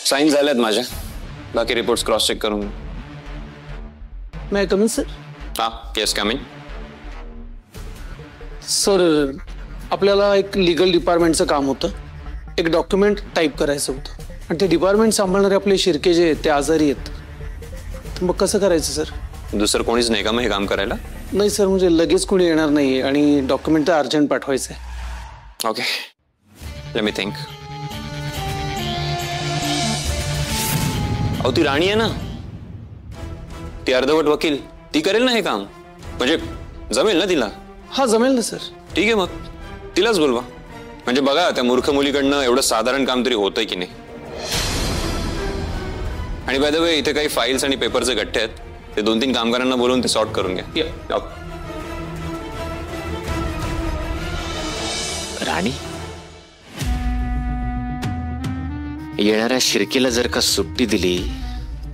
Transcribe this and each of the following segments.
Sign झाल्यात माझ्या, बाकी रिपोर्ट्स क्रॉस चेक करून. मैं कमिंग सर? हा, येस कमिंग. सर आपल्याला एक लीगल डिपार्टमेंटचं काम होतं. एक डॉक्युमेंट टाईप करायचं होतं आणि ते डिपार्टमेंट सांभाळणारे आपले शिर्के जे आहेत ते आजारी आहेत. तर मग कसं करायचं सर? दुसरं कोणीच नाही का मग हे काम करायला? नाही सर, म्हणजे लगेच कोणी येणार नाही आणि डॉक्युमेंट तर अर्जंट पाठवायचं आहे. Okay, let me think. अहो ती राणी आहे ना, ती अर्धवट वकील, ती करेल ना हे काम, म्हणजे जमेल ना तिला? हा जमेल ना सर. ठीक आहे, मग तिलाच बोलवा. म्हणजे बघा त्या मूर्ख मुलीकडनं एवढं साधारण काम तरी होतंय की नाही. आणि बाय द वे इथे काही फाईल्स आणि पेपरचे गठ्ठे आहेत, ते 2-3 कामगारांना बोलवून ते सॉर्ट करून घ्या. राणी, येणाऱ्या शिर्केला जर का सुट्टी दिली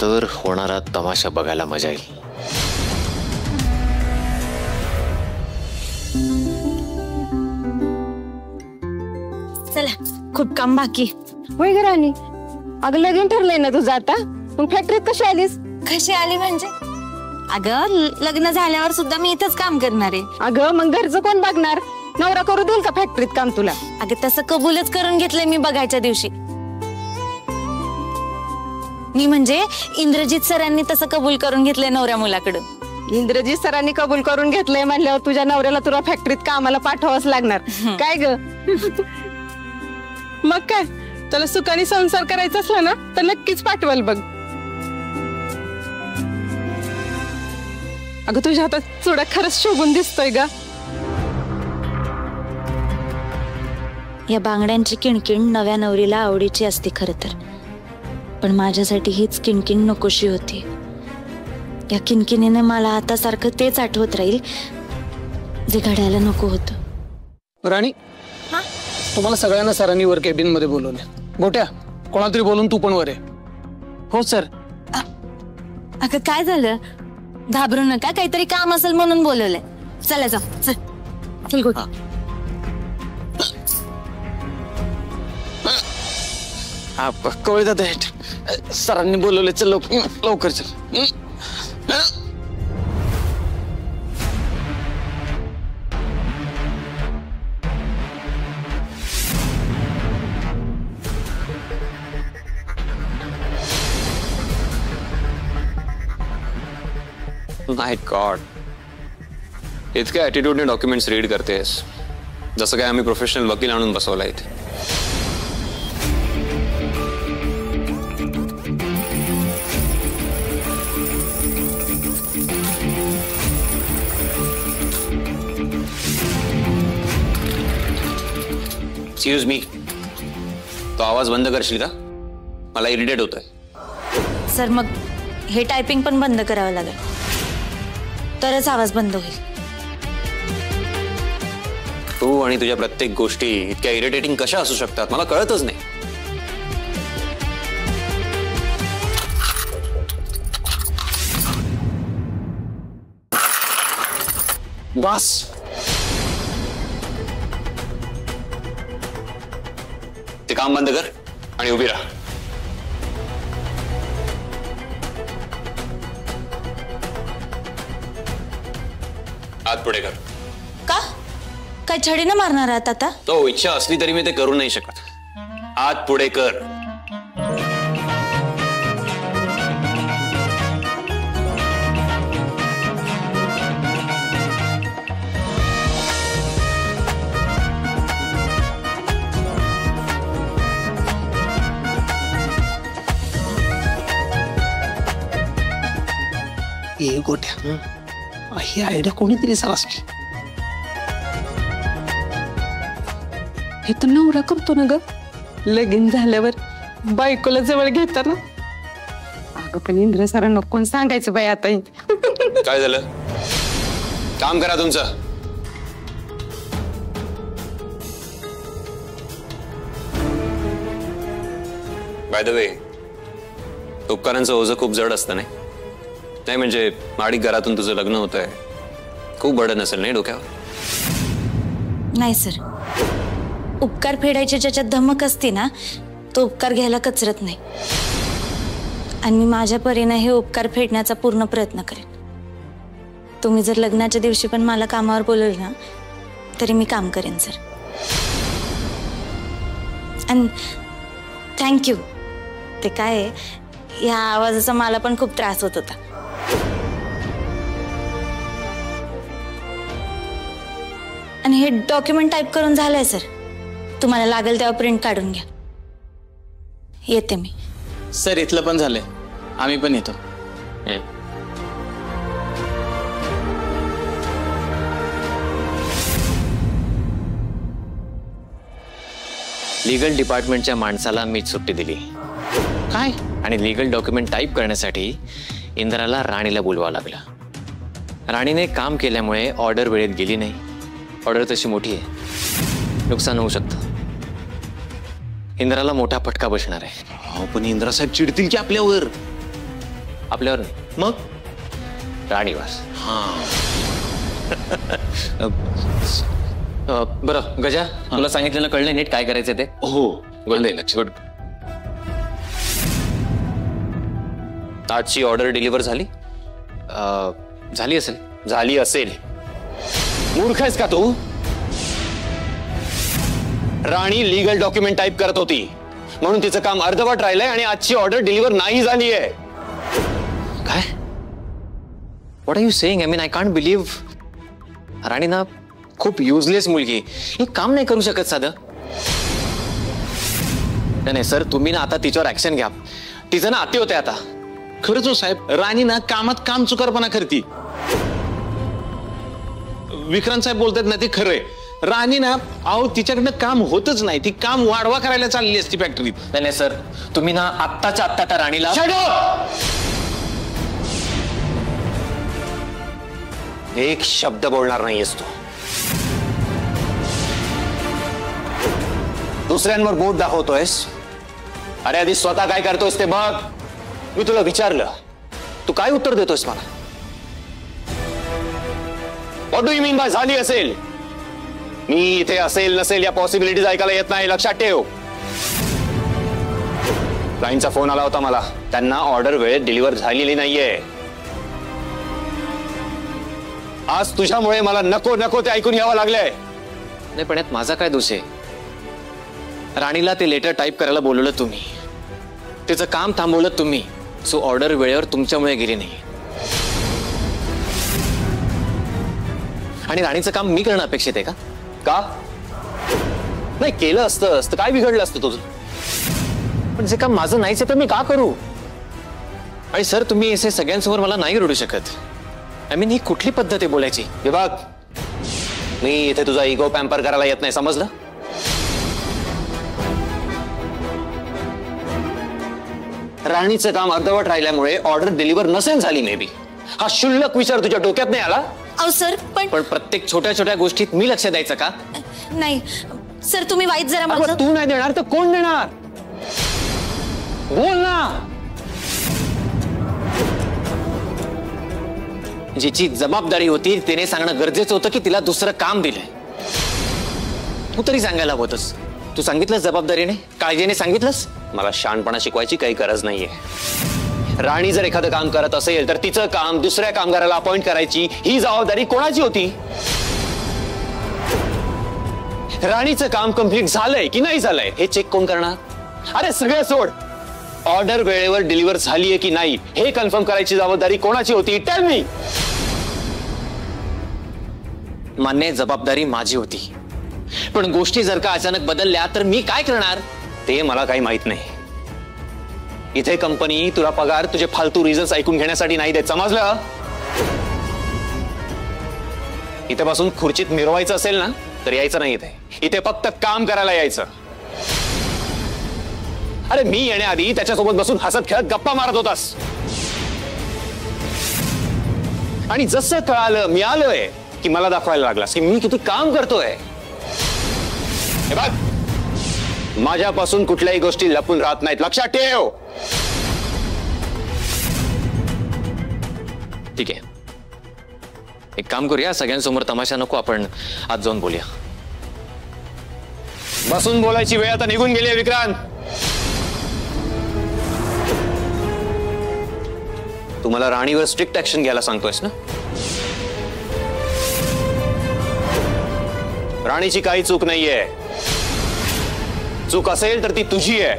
तर होणारा तमाशा बघायला मजा येईल. चला, खूप काम बाकी. होय ग राणी, अगं लगीन ठरलंय ना तुझं आता? मग फॅक्टरीत कशी आलीस? कशी आली म्हणजे? अगं लग्न झाल्यावर सुद्धा मी इथंच काम करणार आहे. अगं मग घरचं कोण बघणार? नवरा करू देईल का फॅक्टरीत काम तुला? अगं तसं कबूलच करून घेतलंय मी बघायच्या दिवशी. मी म्हणजे इंद्रजित सरांनी तसं कबूल करून घेतलंय नवऱ्या मुलाकडून. इंद्रजित सरांनी कबूल करून घेतलंय म्हणल्यावर तुझ्या नवऱ्याला तुला फॅक्टरीत कामाला पाठवावंच लागणार काय ग? मग काय, त्याला सुखाने संसार करायचा असला ना तर नक्कीच पाठवाल बघ. अगं तुझ्या हातात चुडा खरंच शोभून दिसतोय ग. या बांगड्यांची किणकिण नव्या नवरीला आवडीची असते खरं तर, पण माझ्यासाठी हीच किणकिण नकोशी होती. या किणकिणीने मला आता सारखं तेच आठवत राहील जे घडायला नको होतं. राणी, तुम्हाला सगळ्यांना सरांनी वर केबिन मध्ये बोलवले. गोट्या, कोणाला तरी बोलून तू पण वर आहे. हो सर. अगं काय झालं? घाबरू नका, काहीतरी काम असेल म्हणून बोलवलंय. चला जाऊ, चल चल गोट्या. कवळी सरांनी बोलवले, चल लवकर चल. माय गॉड, इतक्या ॲटिट्यूडने डॉक्युमेंट्स रीड करतेस जसं काय आम्ही प्रोफेशनल वकील आणून बसवला इथे. एक्सक्यूज मी, तो आवाज बंद करशील का? मला इरिटेट होतोय. सर मग हे टायपिंग पण बंद करावं लागेल, तरच आवाज बंद होईल. तू आणि तुझ्या प्रत्येक गोष्टी इतक्या इरिटेटिंग कशा असू शकतात मला कळतच नाही. बस ते काम बंद कर आणि उभी राहा. हात पुढे कर. का? काय छडीनं मारणार आहात आता? तो इच्छा असली तरी मी ते करू नाही शकत. हात पुढे कर. ये गोट्या, ही आयडिया कोणीतरी सांगली. हे तर नवरा करतो ना ग लगीन झाल्यावर बायकोला जवळ घेताना. अगं पण इंद्र सरांना कोण सांगायचं बाई आता? काय झालं? काम करा तुमचं. बाय द वे, उपकारांचं ओझं खूप जड असतं नाही? नाही म्हणजे माडिक घरातून तुझं लग्न होतंय, खूप बर्डन असेल नाही डोक्यावर? नाही सर, उपकार फेडायची ज्याच्यात धमक असते ना तो उपकार घ्यायला कचरत नाही आणि मी माझ्या परीने हे उपकार फेडण्याचा पूर्ण प्रयत्न करेन. तुम्ही जर लग्नाच्या दिवशी पण मला कामावर बोलवलं ना तरी मी काम करेन सर. आणि थँक्यू. ते काय आहे, ह्या आवाजाचा मला पण खूप त्रास होत होता. आणि हे डॉक्युमेंट टाईप करून झालंय सर. तुम्हाला लागेल तेव्हा प्रिंट काढून घ्या. येते मी. सर इथलं पण झालंय, आम्ही पण येतो. लीगल डिपार्टमेंटच्या माणसाला मीच सुट्टी दिली. काय? आणि लीगल डॉक्युमेंट टाईप करण्यासाठी इंदिराला राणीला बोलवावं लागलं. राणीने काम केल्यामुळे ऑर्डर वेळेत गेली नाही. ऑर्डर तशी मोठी आहे, नुकसान होऊ शकतं. इंदिराला मोठा फटका बसणार आहे. पण इंदिरा साहेब चिडतील की आपल्यावर? आपल्यावर नाही, मग राणीवर. बरं गजा, तुला सांगितलेलं कळलं नीट काय करायचं ते? हो, गुड. आजची ऑर्डर डिलिव्हर झाली? झाली असेल. झाली असेल. मूर्ख आहेस का तू? राणी लीगल डॉक्युमेंट टाईप करत होती म्हणून तिचं काम अर्धवट राहिलंय आणि आजची ऑर्डर डिलिव्हर नाही झाली आहे. काय? What are you saying? I mean I can't believe. Rani ना खूप युजलेस मुलगी, ही काम नाही करू शकत साधं. नाही सर, तुम्ही ना आता तिच्यावर ऍक्शन घ्या. तिचं ना अति होते आता. खरंच हो साहेब, राणी ना कामात काम चुकारपणा करती. विक्रांत साहेब बोलतात ना ते खरंय. राणी ना अहो तिच्याकडनं काम होतच नाही. ती काम वाढवा करायला चालली असती फॅक्टरीत. नाही सर, तुम्ही ना आत्ताच्या आत्ता त्या राणीला एक शब्द बोलणार नाहीयेस तू. दुसऱ्यांवर बोट दाखवतोयस. अरे आधी स्वतः काय करतोयस ते बघ. मी तुला विचारलं, तू काय उत्तर देतोयस मला? What do you mean by झाली असेल? मी इथे असेल नसेल या पॉसिबिलिटीज ऐकायला येत नाही, लक्षात ठेव. क्लायंटचा फोन आला होता मला. त्यांना ऑर्डर वेळेत डिलिव्हर झालेली नाहीये. आज तुझ्यामुळे मला नको नको ते ऐकून घ्यावं लागलंय. नाही पण यात माझा काय दोष आहे? राणीला ते लेटर टाईप करायला बोलवलं तुम्ही, तिचं काम थांबवलं तुम्ही. सो ऑर्डर वेळेवर तुमच्यामुळे गेली नाही. आणि राणीचं काम मी करणं अपेक्षित आहे का? का नाही केलं असतं काय बिघडलं असतं तुझं? पण जे काम माझं नाहीच आहे तर मी का करू? आणि सर तुम्ही असे सगळ्यांसमोर मला नाही रडू शकत. आय मीन ही कुठली पद्धत आहे बोलायची? हे बघ, मी इथे तुझा इगो पॅम्पर करायला येत नाही, समजलं? राणीचं काम अर्धवट राहिल्यामुळे ऑर्डर डिलिव्हर नसेल झाली मे बी. हा क्षुल्लक विचार तुझ्या डोक्यात नाही आला? अहो सर, पण प्रत्येक छोट्या छोट्या गोष्टीत मी लक्ष द्यायचं का? नाही सर, तुम्ही वाईट जरा माझं. तू नाही देणार तर कोण देणार? बोल ना. जिची जबाबदारी होती तिने सांगणं गरजेचं होतं की तिला दुसरं काम दिलंय. तू तरी सांगायला होतस. तू सांगितलंस जबाबदारीने, काळजीने सांगितलंस? मला शहाणपणा शिकवायची काही गरज नाहीये. राणी जर एखादं काम करत असेल तर तिचं काम दुसऱ्या कामगाराला अपॉइंट करायची ही जबाबदारी कोणाची होती? राणीचं काम कंप्लीट झालंय की नाही झालंय हे चेक कोण करणार? अरे सगळं सोड. ऑर्डर वेळेवर डिलिव्हर झालीये की नाही हे कन्फर्म करायची जबाबदारी कोणाची होती? Tell me. मान्य, जबाबदारी माझी होती. पण गोष्टी जर का अचानक बदलल्या तर मी काय करणार? ते मला काही माहित नाही. इथे कंपनी तुला पगार तुझे फालतू रिझन्स ऐकून घेण्यासाठी नाही देत, समजलं? इथे बसून खुर्चीत मिरवायचं असेल ना तर यायचं नाही. इथे फक्त काम करायला यायचं. अरे मी येण्याआधी त्याच्यासोबत बसून हसत खेळत गप्पा मारत होतास आणि जसं कळालं मिळालंय की मला दाखवायला लागलास की मी किती काम करतोय. हे बघ, माझ्यापासून कुठल्याही गोष्टी लपून राहत नाहीत, लक्षात ठेव. ठीक आहे, एक काम करूया, सगळ्यांसमोर तमाशा नको, आपण आज जाऊन बोलूया. बसून बोलायची वेळ आता निघून गेली आहे विक्रांत. तू मला राणीवर स्ट्रिक्ट ऍक्शन घ्यायला सांगतोयस ना? राणीची काही चूक नाहीये. चूक असेल तर ती तुझी आहे.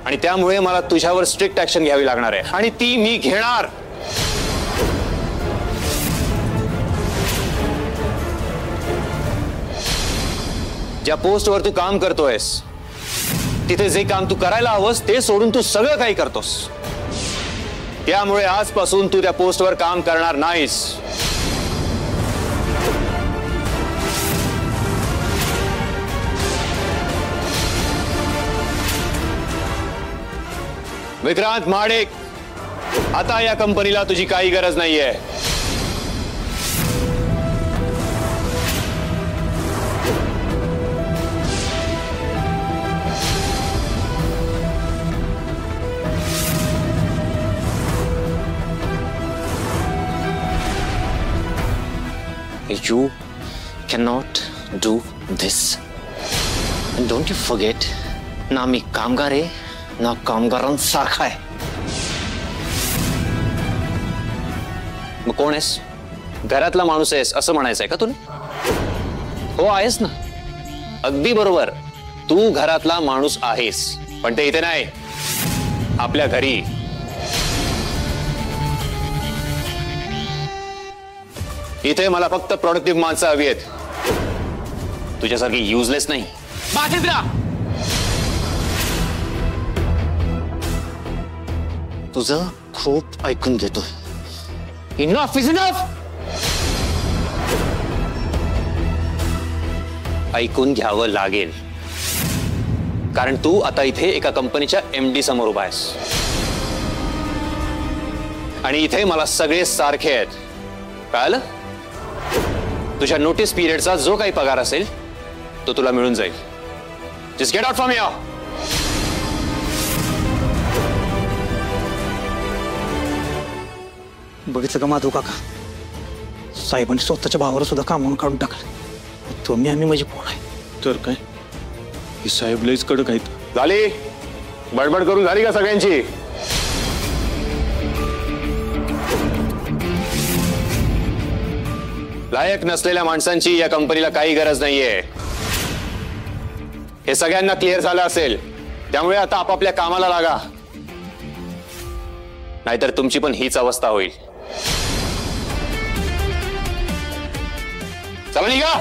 आणि त्यामुळे मला तुझ्यावर स्ट्रिक्ट ऍक्शन घ्यावी लागणार आहे आणि ती मी घेणार. ज्या पोस्टवर तू काम करतोयस तिथे जे काम तू करायला हवंस ते सोडून तू सगळं काही करतोस. त्यामुळे आजपासून तू त्या पोस्टवर काम करणार नाहीस. विक्रांत महाडिक, आता या कंपनीला तुझी काही गरज नाहीये. You cannot do this. And don't you forget, ना मी कामगार आहे ना कामगारांसारखा आहे. मग कोण आहेस? घरातला माणूस आहेस असं म्हणायचंय का तुला? हो आहेस ना, अगदी बरोबर. तू घरातला माणूस आहेस, पण ते इथे नाही, आपल्या घरी. इथे मला फक्त प्रोडक्टिव्ह माणसं हवी आहेत, तुझ्यासारखी युजलेस नाही. तुझं खूप ऐकून घेतो. Enough is enough. ऐकून घ्यावं लागेल, कारण तू आता इथे एका कंपनीच्या MD समोर उभा आहेस आणि इथे मला सगळे सारखे आहेत. कळलं? तुझ्या नोटीस पिरियडचा जो काही पगार असेल तो तुला मिळून जाईल. Just get out from here. बघितलं का माधव काका, साहेबांनी स्वतःच्या भावावर सुद्धा कामावून काढून टाकलं. तुम्ही आम्ही म्हणजे कोण आहे? तर काय, हे साहेब लईच कडक आहेत. झाली बडबड करून झाली का सगळ्यांची? लायक नसलेल्या माणसांची या कंपनीला काही गरज नाहीये, हे सगळ्यांना क्लिअर झालं असेल. त्यामुळे आता आपापल्या कामाला लागा, नाहीतर तुमची पण हीच अवस्था होईल. चला निघा.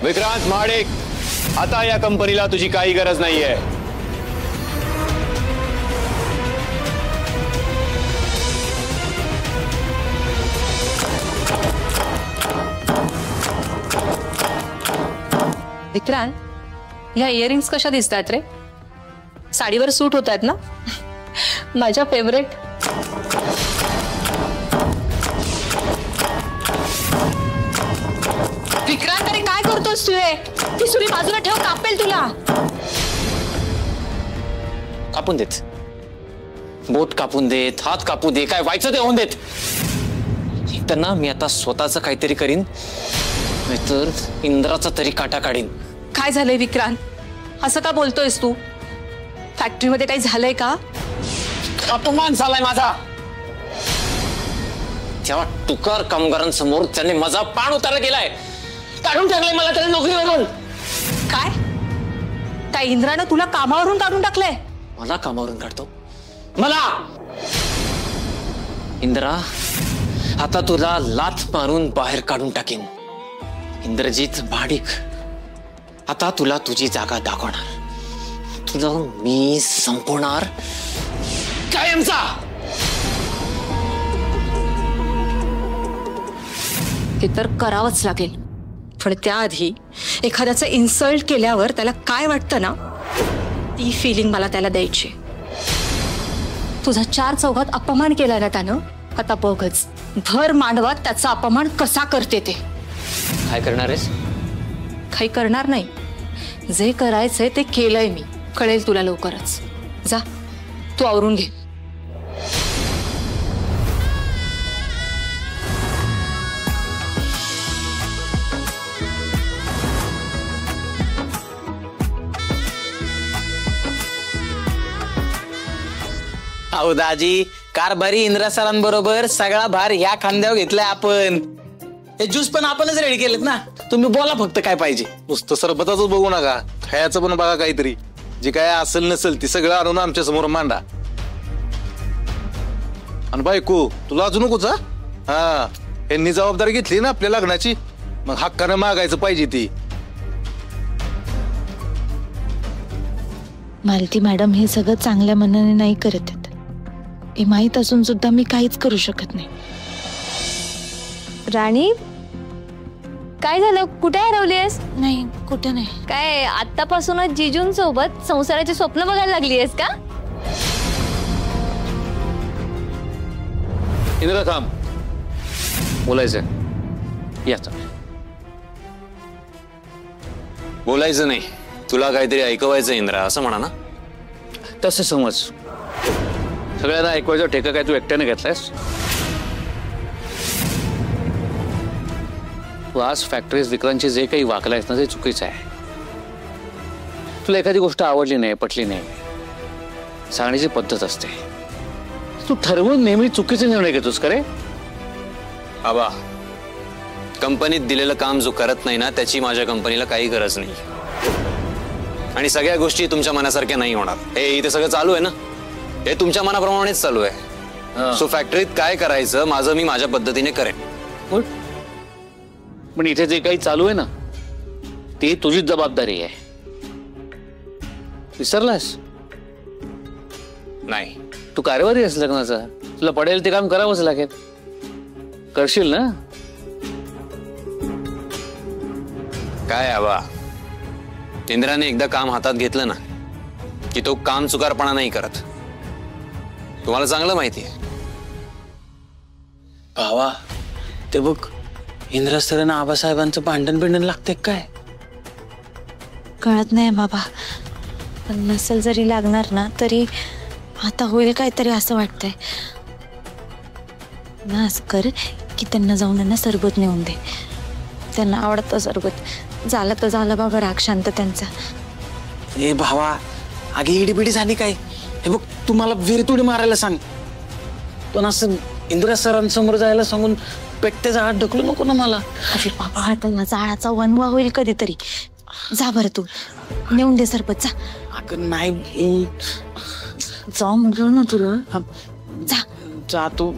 विक्रांत महाडिक, आता या कंपनीला तुझी काही गरज नाहीये. विक्रांत, ह्या इयरिंग्स कशा दिसतात रे? साडीवर सूट होत आहेत ना? माझ्या फेवरेट. विक्रांत, अरे काय करतोस तू? ती सुरी बाजूला ठेव, कापेल तुला. कापून देत, बोट कापून देत, हात कापू दे, काय व्हायचं ते होऊन देत. तर ना मी आता स्वतःच काहीतरी करीन, नाहीतर इंद्राचा तरी काटा काढीन. काय झालंय विक्रांत? असं का बोलतोयस तू? फॅक्टरीमध्ये काही झालंय का? अपमान झालाय माझा. तेव्हा टुकार कामगारांसमोर त्याने माझा पाण उतारला गेलाय, काढून टाकलंय मला त्याने नोकरीवरून. काय? त्या इंद्रानं तुला कामावरून काढून टाकलंय? मला कामावरून काढतो? मला? इंद्रा, आता तुला लाथ मारून बाहेर काढून टाकेन. इंद्रजीत महाडिक, आता तुला तुझी जागा दाखवणार. तुला मी संपवणार कायमचा. हे तर करावंच लागेल, पण त्याआधी एखाद्याचं इन्सल्ट केल्यावर त्याला काय वाटतं ना ती फिलिंग मला त्याला द्यायची. तुझा 4 चौघात अपमान केला ना त्यानं, आता बघच भर मांडवात त्याचा अपमान कसा करते ते. काय करणार आहेस? काही करणार नाही, जे करायचंय ते केलंय मी. कळेल तुला लवकरच. जा तू आवरून घे. अहो दाजी, कारभारी इंद्रा सरांबरोबर सगळा भार ह्या खांद्यावर घेतलाय आपण. हे ज्यूस पण आपणच रेडी केलेत ना, तुम्ही बोला फक्त काय पाहिजे. नुसतं सरबताच बघू नका, खायचं पण बघा काहीतरी. जे काय असेल नसेल ती सगळं आणून आमच्या समोर मांडा. आणि बायको तुला अजून नकोच. हा, यांनी जबाबदारी घेतली ना आपल्या लग्नाची, मग हक्कानं मागायचं पाहिजे ती. मालती मॅडम हे सगळं चांगल्या मनाने नाही करत आहेत. हे माहीत असून सुद्धा मी काहीच करू शकत नाही. राणी, काय झालं? कुठे हरवलीयस? नाही, कुठे नाही. काय आतापासूनच जिजूंसोबत संसाराचे स्वप्न बघायला लागलीयस का? इंद्रा थांब, बोलायचं. याचा बोलायचं नाही, तुला काहीतरी ऐकवायचं इंद्रा, असं म्हणा ना. तसं समज. सगळ्यांना ऐकवायचा ठेका काय तू एकट्याने घेतलायस? तू आज फॅक्टरीज विक्रांतचे जे काही वागलायस ना ते चुकीचं आहे. तुला एखादी गोष्ट आवडली नाही, पटली नाही, सांगण्याची पद्धत असते. तू ठरवून नेहमी चुकीचे निर्णय घेतोस का रे? आबा, कंपनीत दिलेलं काम जो करत नाही ना त्याची माझ्या कंपनीला काही गरज नाही. आणि सगळ्या गोष्टी तुमच्या मनासारख्या नाही होणार. हे इथे सगळं चालू आहे ना, हे तुमच्या मनाप्रमाणेच चालू आहे. सो फॅक्टरीत काय करायचं माझं मी माझ्या पद्धतीने करेन. पण इथे जे काही चालू आहे ना ती तुझीच जबाबदारी आहे. विसरलास? नाही, तू कार्यवाही आहेस लग्नाचा, तुला पडेल ते काम करावंच लागेल. करशील ना? काय आबा, इंद्राने एकदा काम हातात घेतलं ना की तो काम चुकारपणा नाही करत. तुम्हाला चांगलं माहिती आहे. भावा, ते बघ इंद्रा सरांना आबासाहेबांचं भांडण लागते काय? कळत नाही बाबा, पण नसेल जरी लागणार ना तरी आता होईल काहीतरी असं वाटतंय ना. असं कर की त्यांना जाऊन ना सरबत नेऊन दे. त्यांना आवडतं सरबत. झालं तर झालं बाबा, राग शांत त्यांचा. ए भावा, आगे इडीपिडी झाली काय? हे बघ, तुम्हाला विरतुडी मारायला सांग, पण असं इंदिरा सरांसमोर जायला सांगून पेट्याचा हात ढकलू नको ना मला. अरे बाबा, आता जाळाचा वनवा होईल कधीतरी. जा बरं, तू नेऊन दे सरबत. जा. अगं नाही, जाऊ म्हटलं ना तुला. जा जा तू.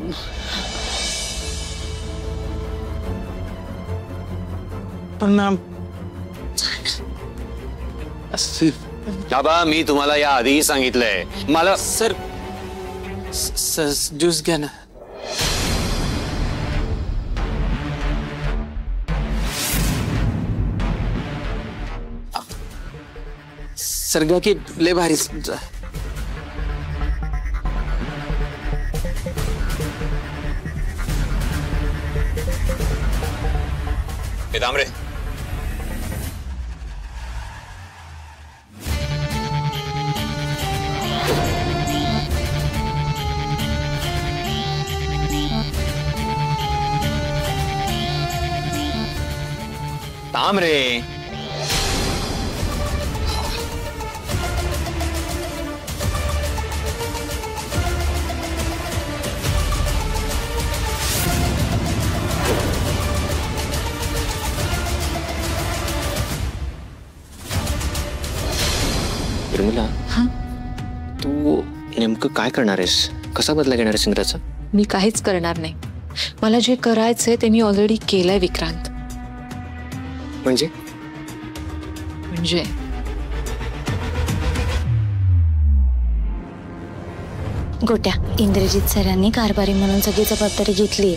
पण आबा, मी तुम्हाला या आधीही सांगितलंय मला. सर, ज्यूस घ्या ना. सरगा की ले भारी. तांबरे, तांबरे, उर्मिला, तू नेमकं काय करणार आहेस? कसा बदला घेणार आहेस इंद्राचा? मी काहीच करणार नाही. मला जे करायचंय ते मी ऑलरेडी केलंय विक्रांत. म्हणजे गोट्या, इंद्रजित सरांनी कारभारी म्हणून सगळी जबाबदारी घेतली.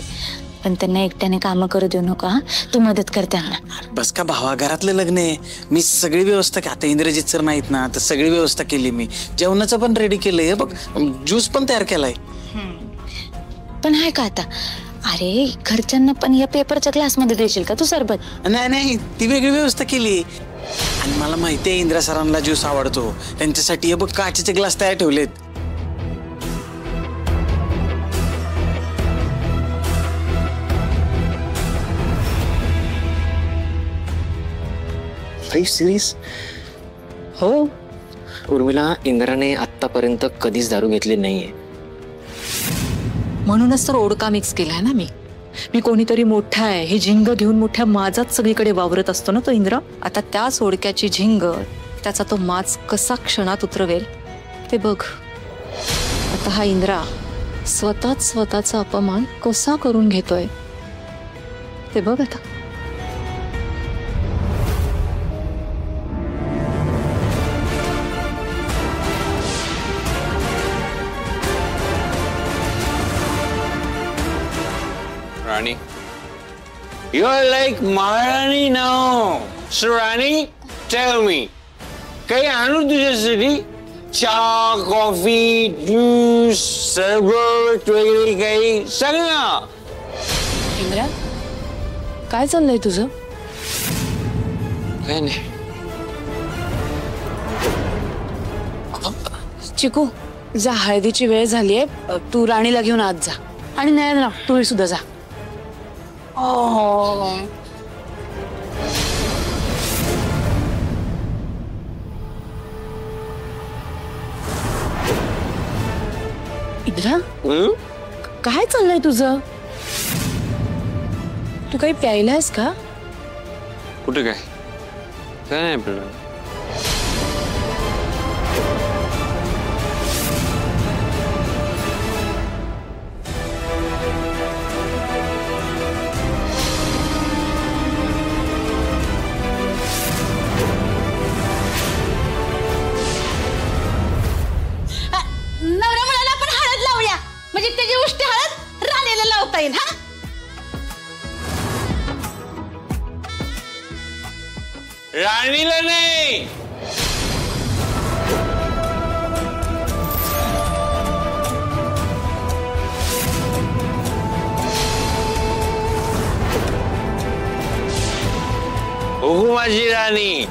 पण त्यांना एकट्याने कामं करू देऊ नको हा. तू मदत कर त्यांना. बस का भावा, घरातलं लग्न आहे, मी सगळी व्यवस्था आता इंद्रजित सर नाहीत ना, तर सगळी व्यवस्था केली मी, जेवणाचं पण रेडी केलंय बघ, ज्यूस पण तयार केलाय. पण आहे का आता, अरे घरच्यांना पण या पेपरच्या ग्लासमध्ये देशील का तू सरबत? नाही नाही, ती वेगळी व्यवस्था केली. आणि मला माहितीये इंद्रा सरांना ज्यूस आवडतो, त्यांच्यासाठी हे बघ काचेचे ग्लास तयार ठेवलेत. सिरीज हो. उर्मिला, इंद्राने आतापर्यंत कधीच दारू घेतली नाहीये. म्हणूनच तर ओढका मिक्स केलाय ना मी कोणीतरी मोठा आहे ही झिंग घेऊन मोठ्या माजात सगळीकडे वावरत असतो ना तो इंद्र. आता त्याच ओढक्याची झिंग त्याचा तो माज कसा क्षणात उतरवेल ते बघ. आता हा इंद्रा स्वतःचा अपमान कसा करून घेतोय ते बघ आता. Rani, you're like Maharani now. So Rani, tell me, काही आणू तुझ्यासाठी? चहा, कॉफी, ज्यूस, सरबत वगैरे काही सांग ना. इंद्रा, काय चाललंय तुझं? काय नाही. चिकू, जा, हळदीची वेळ झालीये, तू राणीला घेऊन आत जा. आणि नाही ना, तू सुद्धा जा. इंद्रा, काय चाललंय तुझं? तू काही प्यायलायस का? कुठे काय नाही आपल्याला. नवरा मुलाला आपण हळद लावूया, म्हणजे त्याची उष्टी हळद राणीला लावता येईल. हा, राणीला नाही, माझी राणी.